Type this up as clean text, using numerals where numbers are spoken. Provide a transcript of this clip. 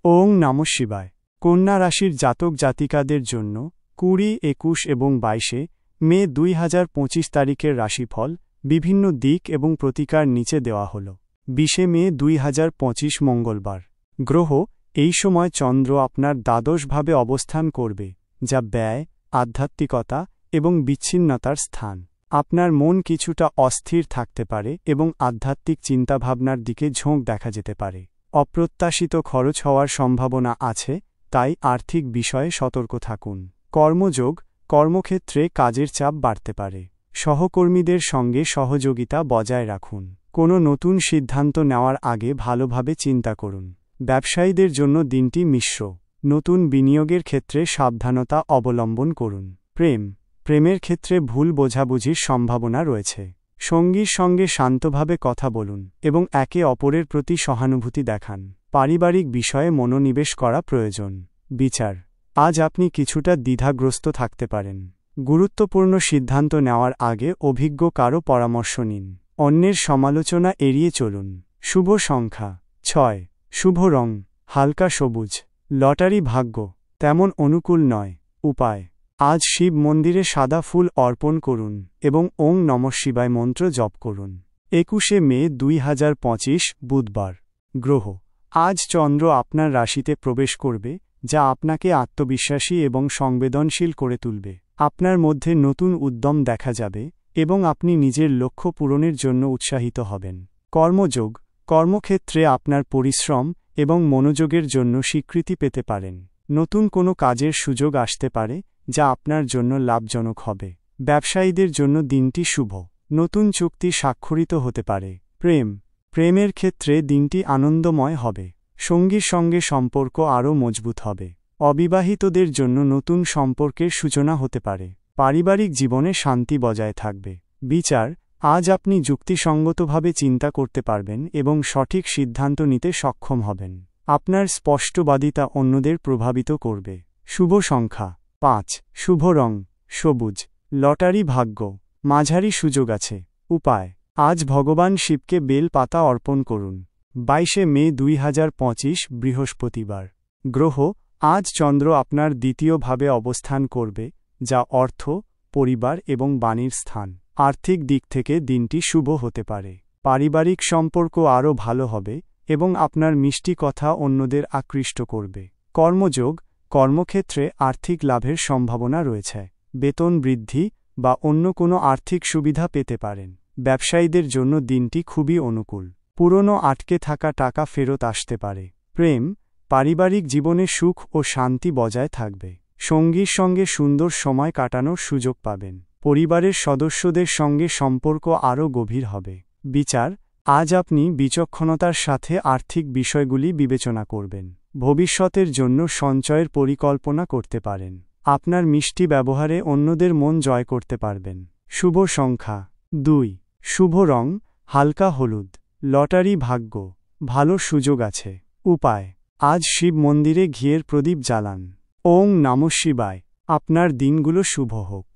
ওং নমঃ শিবায়। কন্যা রাশির জাতক জাতিকাদের জন্য 20, 21 এবং 22 মে 2025 তারিখের রাশিফল বিভিন্ন দিক এবং প্রতিকার নিচে দেওয়া হল। 20 মে 2025 মঙ্গলবার। গ্রহ এই সময় চন্দ্র আপনার দ্বাদশভাবে অবস্থান করবে, যা ব্যয়, আধ্যাত্মিকতা এবং বিচ্ছিন্নতার স্থান। আপনার মন কিছুটা অস্থির থাকতে পারে এবং আধ্যাত্মিক চিন্তাভাবনার দিকে ঝোঁক দেখা যেতে পারে। অপ্রত্যাশিত খরচ হওয়ার সম্ভাবনা আছে, তাই আর্থিক বিষয়ে সতর্ক থাকুন। কর্মযোগ, কর্মক্ষেত্রে কাজের চাপ বাড়তে পারে। সহকর্মীদের সঙ্গে সহযোগিতা বজায় রাখুন। কোনো নতুন সিদ্ধান্ত নেওয়ার আগে ভালোভাবে চিন্তা করুন। ব্যবসায়ীদের জন্য দিনটি মিশ্র। নতুন বিনিয়োগের ক্ষেত্রে সাবধানতা অবলম্বন করুন। প্রেমের ক্ষেত্রে ভুল বোঝাবুঝির সম্ভাবনা রয়েছে। সঙ্গীর সঙ্গে শান্তভাবে কথা বলুন এবং একে অপরের প্রতি সহানুভূতি দেখান। পারিবারিক বিষয়ে মনোনিবেশ করা প্রয়োজন। বিচার, আজ আপনি কিছুটা দ্বিধাগ্রস্ত থাকতে পারেন। গুরুত্বপূর্ণ সিদ্ধান্ত নেওয়ার আগে অভিজ্ঞ কারও পরামর্শ নিন। অন্যের সমালোচনা এড়িয়ে চলুন। শুভ সংখ্যা 6। শুভ রং হালকা সবুজ। লটারি ভাগ্য তেমন অনুকূল নয়। উপায়, আজ শিব মন্দিরে সাদা ফুল অর্পণ করুন এবং ওং নমঃ শিবায় মন্ত্র জপ করুন। 21 মে 2025 বুধবার। গ্রহ আজ চন্দ্র আপনার রাশিতে প্রবেশ করবে, যা আপনাকে আত্মবিশ্বাসী এবং সংবেদনশীল করে তুলবে। আপনার মধ্যে নতুন উদ্যম দেখা যাবে এবং আপনি নিজের লক্ষ্য পূরণের জন্য উৎসাহিত হবেন। কর্মযোগ, কর্মক্ষেত্রে আপনার পরিশ্রম এবং মনোযোগের জন্য স্বীকৃতি পেতে পারেন। নতুন কোনো কাজের সুযোগ আসতে পারে, যা আপনার জন্য লাভজনক হবে। ব্যবসায়ীদের জন্য দিনটি শুভ। নতুন চুক্তি স্বাক্ষরিত হতে পারে। প্রেমের ক্ষেত্রে দিনটি আনন্দময় হবে। সঙ্গীর সঙ্গে সম্পর্ক আরও মজবুত হবে। অবিবাহিতদের জন্য নতুন সম্পর্কের সূচনা হতে পারে। পারিবারিক জীবনে শান্তি বজায় থাকবে। বিচার, আজ আপনি যুক্তিসঙ্গতভাবে চিন্তা করতে পারবেন এবং সঠিক সিদ্ধান্ত নিতে সক্ষম হবেন। আপনার স্পষ্টবাদিতা অন্যদের প্রভাবিত করবে। শুভ সংখ্যা 5। শুভ রং সবুজ। লটারি ভাগ্য মাঝারি সুযোগ আছে। উপায়, আজ ভগবান শিবকে বেল পাতা অর্পণ করুন। 22 মে 2025 বৃহস্পতিবার। গ্রহ আজ চন্দ্র আপনার দ্বিতীয়ভাবে অবস্থান করবে, যা অর্থ, পরিবার এবং বাণীর স্থান। আর্থিক দিক থেকে দিনটি শুভ হতে পারে। পারিবারিক সম্পর্ক আরও ভালো হবে এবং আপনার মিষ্টি কথা অন্যদের আকৃষ্ট করবে। কর্মযোগ, কর্মক্ষেত্রে আর্থিক লাভের সম্ভাবনা রয়েছে। বেতন বৃদ্ধি বা অন্য কোনো আর্থিক সুবিধা পেতে পারেন। ব্যবসায়ীদের জন্য দিনটি খুবই অনুকূল। পুরনো আটকে থাকা টাকা ফেরত আসতে পারে। পারিবারিক জীবনে সুখ ও শান্তি বজায় থাকবে। সঙ্গীর সঙ্গে সুন্দর সময় কাটানোর সুযোগ পাবেন। পরিবারের সদস্যদের সঙ্গে সম্পর্ক আরও গভীর হবে। বিচার, আজ আপনি বিচক্ষণতার সাথে আর্থিক বিষয়গুলি বিবেচনা করবেন। ভবিষ্যতের জন্য সঞ্চয়ের পরিকল্পনা করতে পারেন। আপনার মিষ্টি ব্যবহারে অন্যদের মন জয় করতে পারবেন। শুভ সংখ্যা 2। শুভ রং হালকা হলুদ। লটারি ভাগ্য ভালো সুযোগ আছে। উপায়, আজ শিব মন্দিরে ঘিয়ের প্রদীপ জ্বালান। ওং নমঃ শিবায়। আপনার দিনগুলো শুভ হোক।